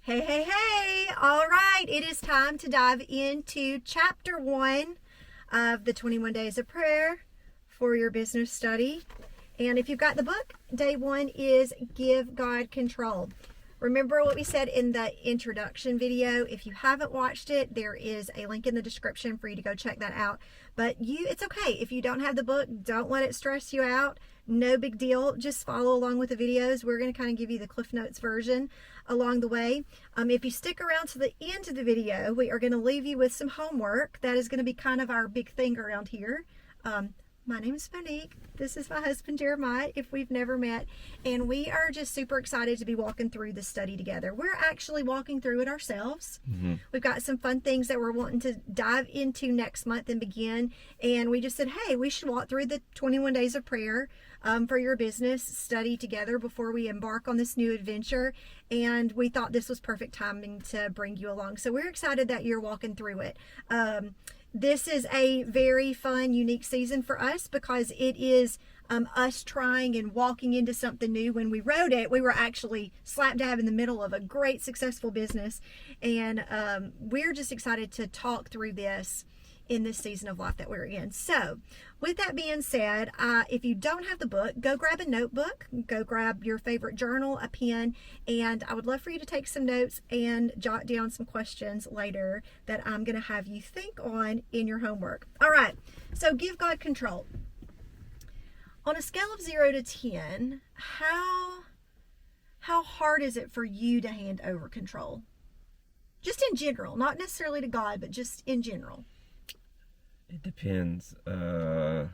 Hey, hey, hey! All right, it is time to dive into chapter 1 of the 21 Days of Prayer for your business study. And if you've got the book, day 1 is Give God Control. Remember what we said in the introduction video. If you haven't watched it, there is a link in the description for you to go check that out. But it's okay. If you don't have the book, don't let it stress you out. No big deal. Just follow along with the videos. We're going to kind of give you the Cliff Notes version along the way. If you stick around to the end of the video, we are going to leave you with some homework. That is going to be kind of our big thing around here. My name is Monique. This is my husband, Jeremiah, if we've never met. And we are just super excited to be walking through this study together. We're actually walking through it ourselves. We've got some fun things that we're wanting to dive into next month and begin. And we just said, hey, we should walk through the 21 Days of Prayer for your business study together before we embark on this new adventure. And we thought this was perfect timing to bring you along. So we're excited that you're walking through it. This is a very fun, unique season for us because it is us trying and walking into something new. When we wrote it, we were actually slap dab in the middle of a great, successful business. And we're just excited to talk through this in this season of life that we're in. So with that being said, if you don't have the book, go grab a notebook, go grab your favorite journal, a pen, and I would love for you to take some notes and jot down some questions later that I'm going to have you think on in your homework. All right, so give God control. On a scale of 0 to 10, how hard is it for you to hand over control? Just in general, not necessarily to God, but just in general. It depends. 1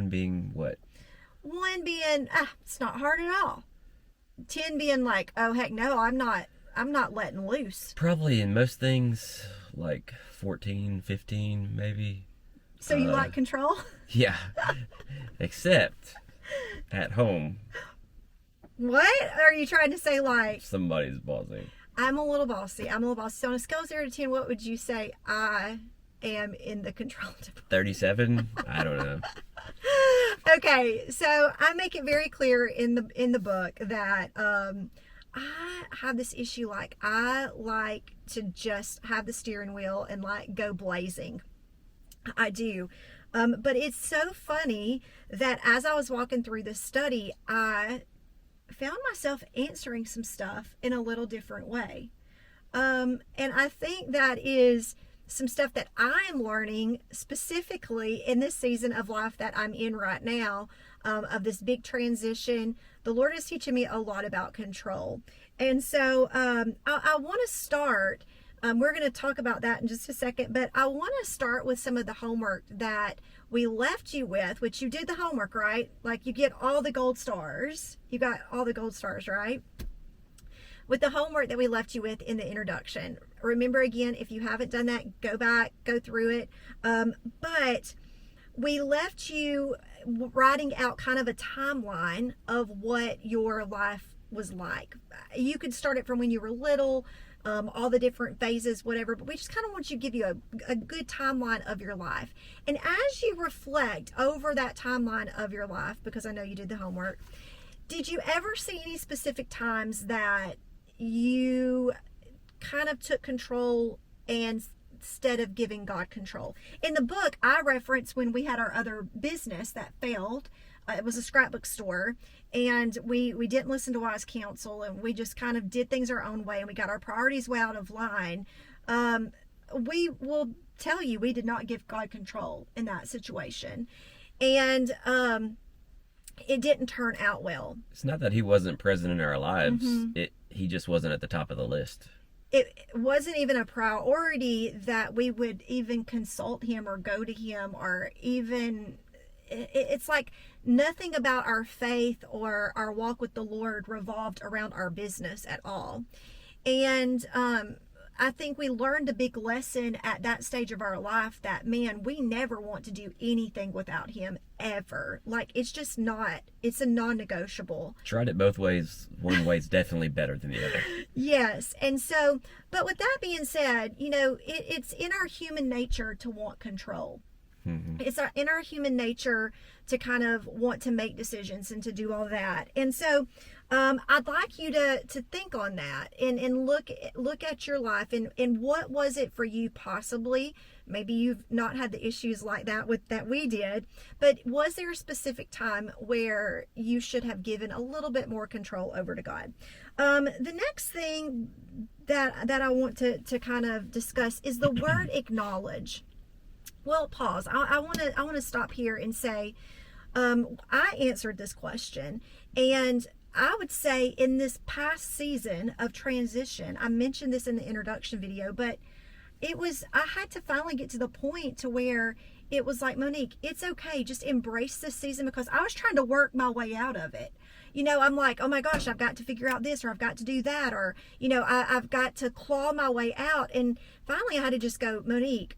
being what? 1 being, it's not hard at all. 10 being like, oh heck no, I'm not letting loose. Probably in most things, like 14, 15, maybe. So you like control? Yeah. Except at home. What? Are you trying to say like... Somebody's bossy. I'm a little bossy. So on a scale of 0 to 10, what would you say I am in the control department? 37? I don't know. Okay, so I make it very clear in the book that I have this issue. Like, I like to just have the steering wheel and like go blazing. I do. But it's so funny that as I was walking through this study, I found myself answering some stuff in a little different way. And I think that is some stuff that I'm learning specifically in this season of life that I'm in right now, of this big transition. The Lord is teaching me a lot about control. And so I want to start, we're going to talk about that in just a second, but I want to start with some of the homework that we left you with, which you did the homework, right? Like you get all the gold stars. You got all the gold stars, right? With the homework that we left you with in the introduction. Remember, again, if you haven't done that, go back, go through it. But we left you writing out kind of a timeline of what your life was like. You could start it from when you were little, all the different phases, whatever, but we just kind of want you to give you a good timeline of your life. And as you reflect over that timeline of your life, because I know you did the homework, did you ever see any specific times that you kind of took control instead of giving God control? In the book, I reference when we had our other business that failed. It was a scrapbook store, and we didn't listen to wise counsel, and we just kind of did things our own way, and we got our priorities way out of line. We will tell you we did not give God control in that situation, and it didn't turn out well. It's not that he wasn't present in our lives. He just wasn't at the top of the list. It wasn't even a priority that we would even consult him or go to him, or even, it's like nothing about our faith or our walk with the Lord revolved around our business at all. And I think we learned a big lesson at that stage of our life that, man, we never want to do anything without him ever. Like, it's just not, it's a non-negotiable. Tried it both ways. One way's definitely better than the other. Yes. And so, but with that being said, you know, it's in our human nature to want control. It's in our human nature to kind of want to make decisions and to do all that. And so I'd like you to think on that and look at your life and what was it for you possibly. Maybe you've not had the issues like that we did, but was there a specific time where you should have given a little bit more control over to God? The next thing that I want to kind of discuss is the word acknowledge. Well, pause. I want to stop here and say, I answered this question, and I would say in this past season of transition, I mentioned this in the introduction video, but I had to finally get to the point to where it was like, Monique, it's okay. Just embrace this season, because I was trying to work my way out of it. I'm like, oh my gosh, I've got to figure out this, or I've got to do that, or, I've got to claw my way out. And finally I had to just go, Monique,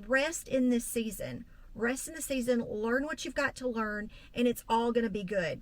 rest in this season. Rest in the season, learn what you've got to learn, and it's all going to be good.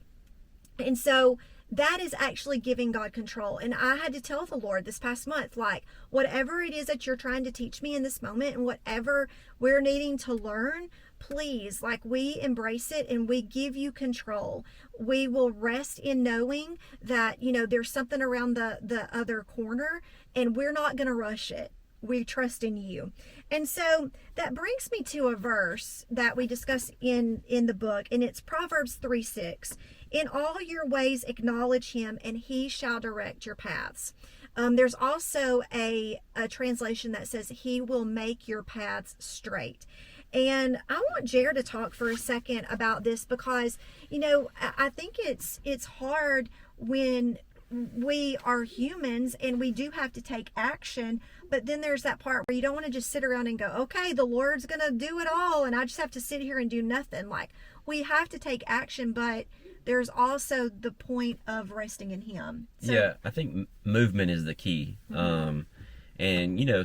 And so that is actually giving God control. And I had to tell the Lord this past month, like, whatever it is that you're trying to teach me in this moment and whatever we're needing to learn, please, like, we embrace it and we give you control. We will rest in knowing that, there's something around the other corner, and we're not going to rush it. We trust in you. And so that brings me to a verse that we discuss in the book, and it's Proverbs 3:6. In all your ways acknowledge him, and he shall direct your paths. There's also a translation that says he will make your paths straight. And I want Jared to talk for a second about this, because, I think it's hard when we are humans and we do have to take action, but then there's that part where you don't want to just sit around and go, okay, the Lord's gonna do it all and I just have to sit here and do nothing. Like, we have to take action, but there's also the point of resting in him. So, yeah, I think movement is the key. And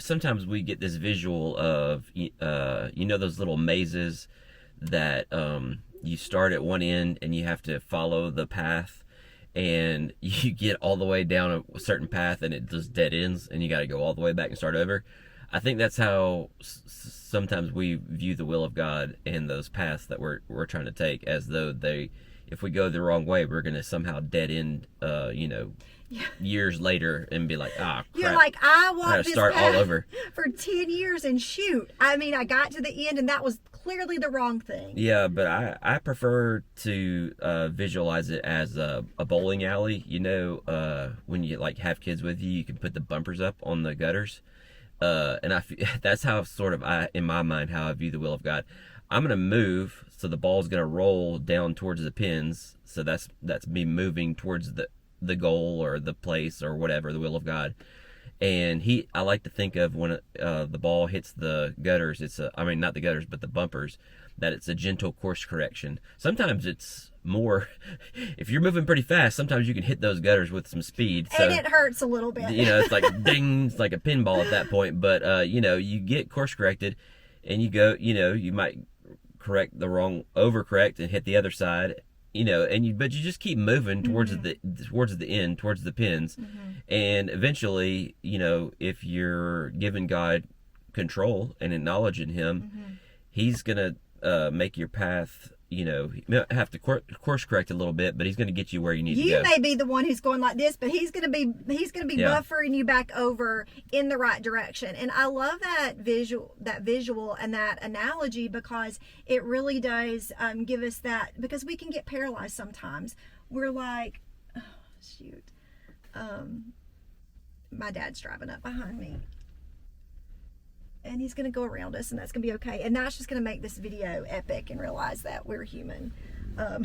sometimes we get this visual of those little mazes that you start at one end and you have to follow the path, and you get all the way down a certain path and it just dead ends and you got to go all the way back and start over. I think that's how sometimes we view the will of God and those paths that we're trying to take, as though if we go the wrong way, we're going to somehow dead end, years later and be like, crap. You're like, I walked this start path all over for 10 years and shoot. I mean, I got to the end and that was clearly the wrong thing. Yeah, but I prefer to visualize it as a bowling alley. When you like have kids with you, you can put the bumpers up on the gutters. And that's how in my mind, how I view the will of God. I'm going to move, so the ball's going to roll down towards the pins. So that's me moving towards the goal or the place or whatever, the will of God. And I like to think of when the ball hits the gutters, not the gutters, but the bumpers, that it's a gentle course correction. Sometimes it's more, if you're moving pretty fast, sometimes you can hit those gutters with some speed. And it hurts a little bit. It's like ding, it's like a pinball at that point. But, you get course corrected and you go, you might correct the wrong, overcorrect and hit the other side. But you just keep moving towards the end, towards the pins. And eventually, if you're giving God control and acknowledging him, he's going to make your path, you have to course correct a little bit, but he's going to get you where you need to go. You may be the one who's going like this, but he's going to be buffering you back over in the right direction. And I love that visual and that analogy, because it really does give us that, because we can get paralyzed sometimes. We're like, oh, shoot. My dad's driving up behind me. And he's going to go around us, and that's going to be okay. And that's just going to make this video epic and realize that we're human. Do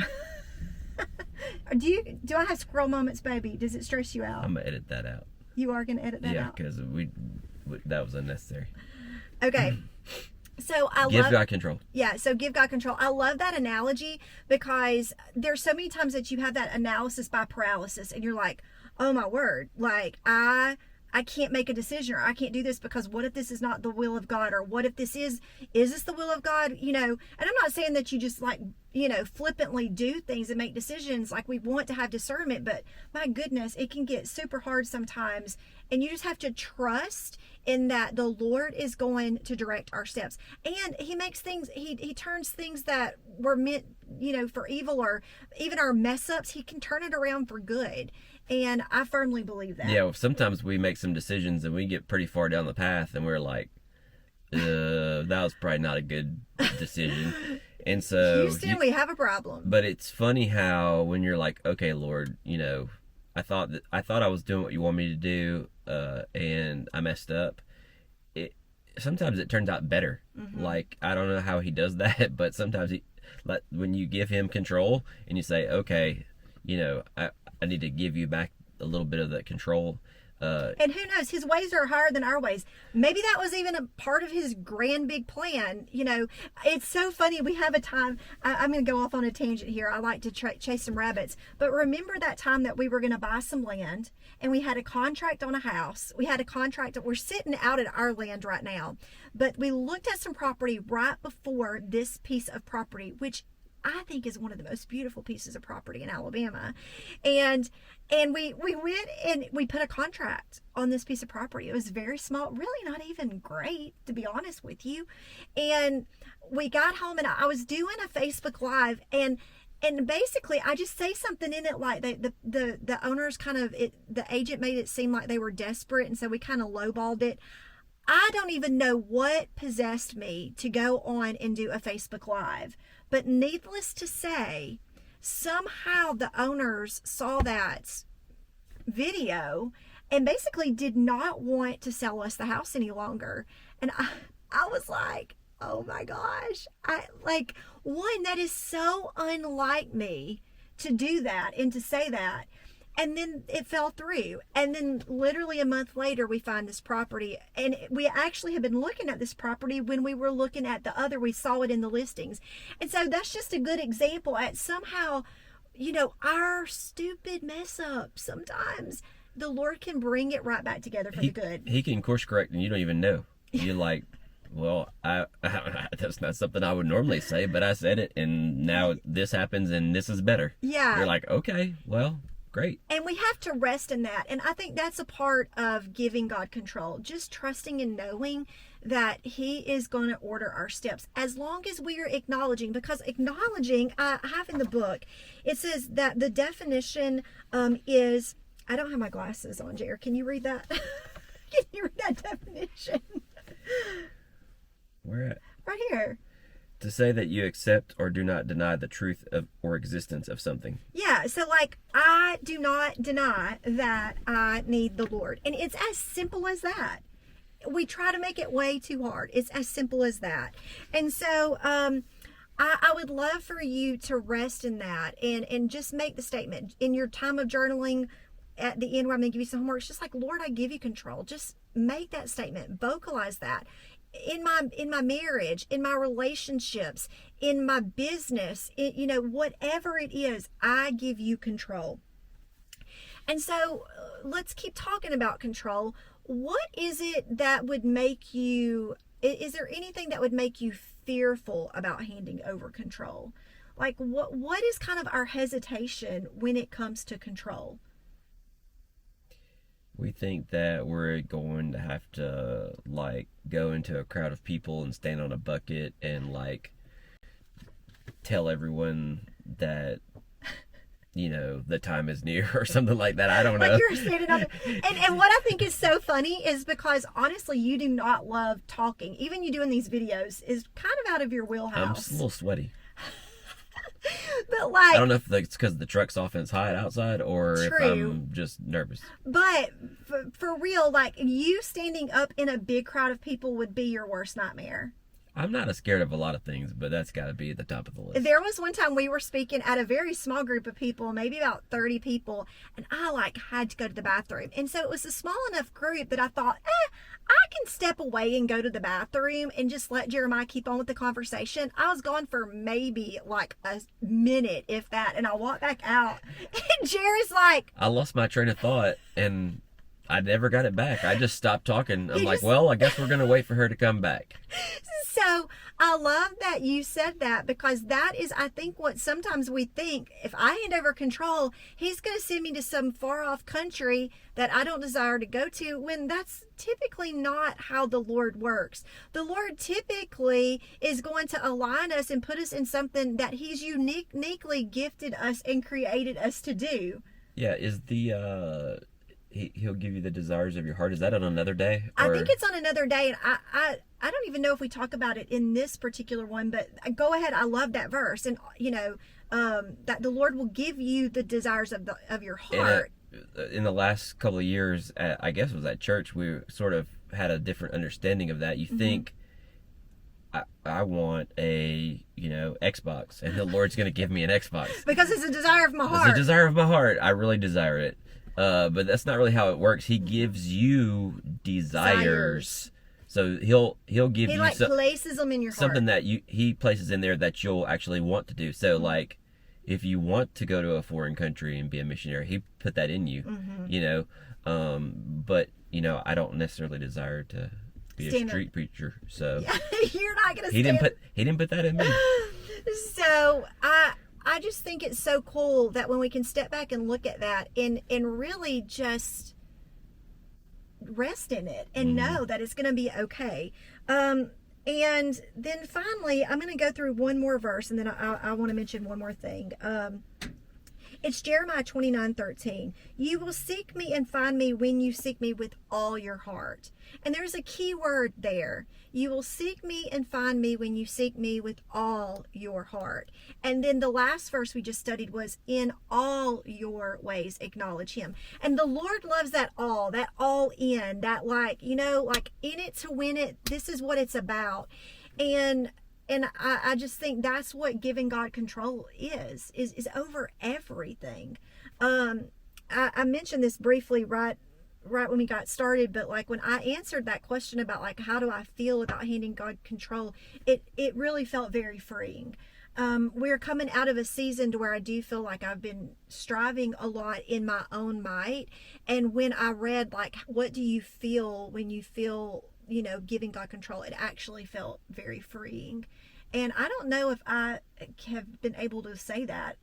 I have squirrel moments, baby? Does it stress you out? I'm going to edit that out. You are going to edit that out? Yeah, because that was unnecessary. Okay. So give God control. Yeah, so give God control. I love that analogy, because there's so many times that you have that analysis by paralysis, and you're like, oh my word, like I I can't make a decision, or I can't do this because what if this is not the will of God, or what if this is this the will of God? And I'm not saying that you just like, flippantly do things and make decisions. Like, we want to have discernment, but my goodness, it can get super hard sometimes. And you just have to trust in that the Lord is going to direct our steps. And he makes things, he turns things that were meant, for evil, or even our mess ups, he can turn it around for good. And I firmly believe that. Yeah, sometimes we make some decisions and we get pretty far down the path and we're like, that was probably not a good decision. And so Houston, we have a problem. But it's funny how when you're like, okay, Lord, I thought I was doing what you want me to do, and I messed up. Sometimes it turns out better. Mm-hmm. Like, I don't know how he does that, but sometimes when you give him control and you say, okay, I need to give you back a little bit of that control. And who knows, his ways are higher than our ways. Maybe that was even a part of his grand big plan. It's so funny. We have a time, I'm going to go off on a tangent here. I like to chase some rabbits. But remember that time that we were going to buy some land, and we had a contract on a house. We had a contract that we're sitting out at our land right now. But we looked at some property right before this piece of property, which I think is one of the most beautiful pieces of property in Alabama. And we went and we put a contract on this piece of property. It was very small, really not even great, to be honest with you. And we got home, and I was doing a Facebook Live, and basically I just say something in it like the owners the agent made it seem like they were desperate, and so we kind of lowballed it. I don't even know what possessed me to go on and do a Facebook Live. But needless to say, somehow the owners saw that video and basically did not want to sell us the house any longer. And I was like, oh my gosh. That is so unlike me to do that and to say that. And then it fell through. And then literally a month later, we find this property. And we actually have been looking at this property when we were looking at the other. We saw it in the listings. And so that's just a good example at somehow, our stupid mess up. Sometimes the Lord can bring it right back together for the good. He can course correct and you don't even know. You're like, well, I that's not something I would normally say, but I said it. And now this happens and this is better. Yeah. You're like, okay, well, great. And we have to rest in that. And I think that's a part of giving God control. Just trusting and knowing that he is going to order our steps as long as we are acknowledging. Because acknowledging, I have in the book, it says that the definition is, I don't have my glasses on, Jared. Can you read that? Can you read that definition? Where at? Right here. To say that you accept or do not deny the truth of or existence of something. Yeah, so I do not deny that I need the Lord. And it's as simple as that. We try to make it way too hard. It's as simple as that. And so I would love for you to rest in that and just make the statement. In your time of journaling, at the end where I'm going to give you some homework, it's just like, Lord, I give you control. Just make that statement. Vocalize that. In my marriage, in my relationships, in my business, whatever it is, I give you control. And so let's keep talking about control. What is it that would make you, is there anything that would make you fearful about handing over control? Like what is kind of our hesitation when it comes to control? We think that we're going to have to go into a crowd of people and stand on a bucket and tell everyone that the time is near or something like that. I don't know. Like you're standing on and what I think is so funny is because honestly you do not love talking. Even you doing these videos is kind of out of your wheelhouse. I'm just a little sweaty. But I don't know if it's because the truck's off and it's hot outside or true. if I'm just nervous. But for real, you standing up in a big crowd of people would be your worst nightmare. I'm not scared of a lot of things, but that's got to be at the top of the list. There was one time we were speaking at a very small group of people, maybe about 30 people, and I had to go to the bathroom. And so it was a small enough group that I thought, I can step away and go to the bathroom and just let Jeremiah keep on with the conversation. I was gone for maybe a minute, if that, and I walked back out. And Jerry's like... I lost my train of thought, and I never got it back. I just stopped talking. I'm You like, just- well, I guess we're going to wait for her to come back. So I love that you said that, because that is, I think, what sometimes we think. If I hand over control, he's going to send me to some far off country that I don't desire to go to, when that's typically not how the Lord works. The Lord typically is going to align us and put us in something that he's uniquely gifted us and created us to do. Yeah, is the he'll give you the desires of your heart. Is that on another day? I think it's on another day, and I don't even know if we talk about it in this particular one, but go ahead. I love that verse, and that the Lord will give you the desires of your heart. In the last couple of years, I guess it was at church, we sort of had a different understanding of that. You think, I want a Xbox, and the Lord's going to give me an Xbox Because it's a desire of my heart. It's a desire of my heart. I really desire it. But that's not really how it works. He gives you desires. So he'll give He you places them in your something heart. that he places in there that you'll actually want to do. So like, if you want to go to a foreign country and be a missionary, he put that in you. But I don't necessarily desire to be a street preacher. So You're not gonna. he didn't put that in me. So I just think it's so cool that when we can step back and look at that and really just rest in it and know that it's going to be okay. And then finally, I'm going to go through one more verse, and then I want to mention one more thing. It's Jeremiah 29:13. You will seek me and find me when you seek me with all your heart. And there's a key word there. You will seek me and find me when you seek me with all your heart. And then the last verse we just studied was, in all your ways acknowledge him. And the Lord loves that all in, that like in it to win it. This is what it's about. And I just think that's what giving God control is over everything. I mentioned this briefly right when we got started, but like when I answered that question about like how do I feel about handing God control, it really felt very freeing. We're coming out of a season to where I do feel like I've been striving a lot in my own might, and when I read like what do you feel when you feel giving God control, it actually felt very freeing. And I don't know if I have been able to say that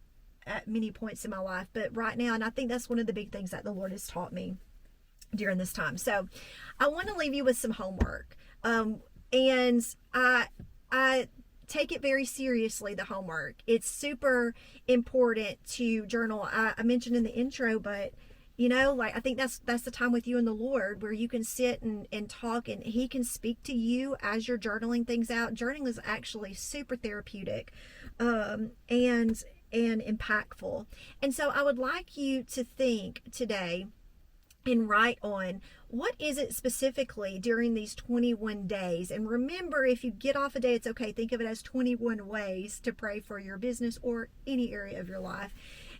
at many points in my life, but right now, and I think that's one of the big things that the Lord has taught me during this time. So I want to leave you with some homework. And I take it very seriously, the homework. It's super important to journal. I mentioned in the intro, but I think that's the time with you and the Lord where you can sit and talk, and he can speak to you as you're journaling things out. Journaling is actually super therapeutic and impactful. And so I would like you to think today and write on what is it specifically during these 21 days. And remember, if you get off a day, it's okay. Think of it as 21 ways to pray for your business or any area of your life.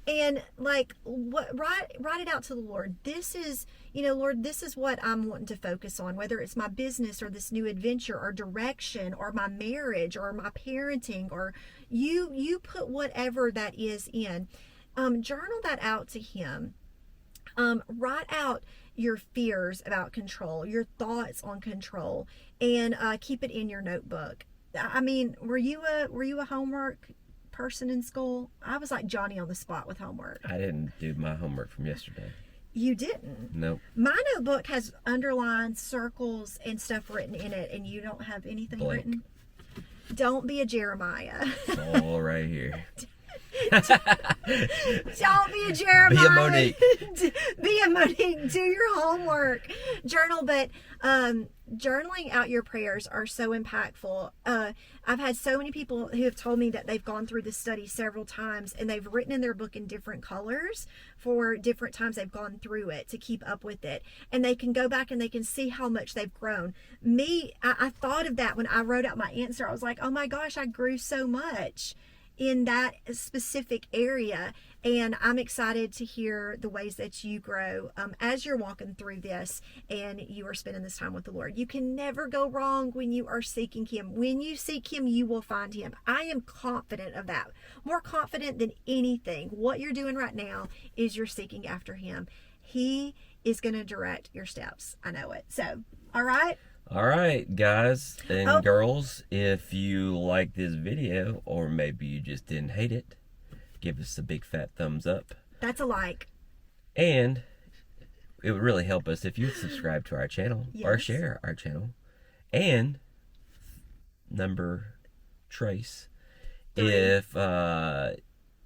And write it out to the Lord. This is, Lord, this is what I'm wanting to focus on, whether it's my business or this new adventure or direction or my marriage or my parenting, or you put whatever that is in. Journal that out to him. Write out your fears about control, your thoughts on control, and keep it in your notebook. I mean, were you a homework person in school? I was like Johnny on the spot with homework. I didn't do my homework from yesterday. You didn't? Nope. My notebook has underlines, circles, and stuff written in it, and you don't have anything Blank. written? Don't be a Jeremiah. It's all right here. Don't be a Jeremiah. Be a Monique. Be a Monique. Do your homework. Journal, but journaling out your prayers are so impactful. I've had so many people who have told me that they've gone through this study several times, and they've written in their book in different colors for different times they've gone through it to keep up with it. And they can go back and they can see how much they've grown. I thought of that when I wrote out my answer. I was like, oh my gosh, I grew so much in that specific area. And I'm excited to hear the ways that you grow as you're walking through this and you are spending this time with the Lord. You can never go wrong when you are seeking him. When you seek him, you will find him. I am confident of that. More confident than anything. What you're doing right now is you're seeking after him. He is going to direct your steps. I know it. So, all right. All right, guys and Oh. girls, if you like this video, or maybe you just didn't hate it, give us a big fat thumbs up. That's a like. And it would really help us if you would subscribe to our channel or Yes. share our channel. And number trace, 3. if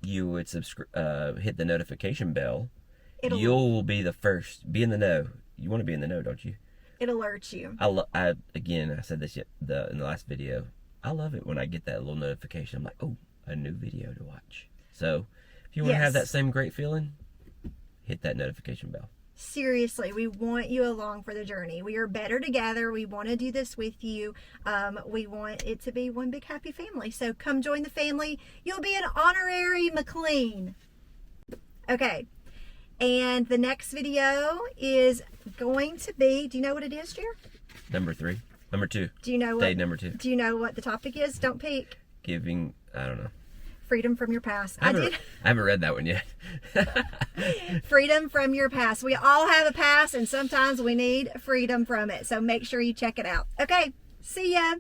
you would hit the notification bell, you'll be the first. Be in the know. You want to be in the know, don't you? It alerts you. I said this in the last video. I love it when I get that little notification. I'm like, oh, a new video to watch. So if you want to have that same great feeling, hit that notification bell. Seriously, we want you along for the journey. We are better together. We want to do this with you. We want it to be one big happy family. So come join the family. You'll be an honorary McLean. Okay. And the next video is going to be, do you know what it is, Jer? Number 2. Do you know what? Day number 2. Do you know what the topic is? Don't peek. Giving, I don't know. Freedom from your past. I haven't read that one yet. Freedom from your past. We all have a past, and sometimes we need freedom from it. So make sure you check it out. Okay. See ya.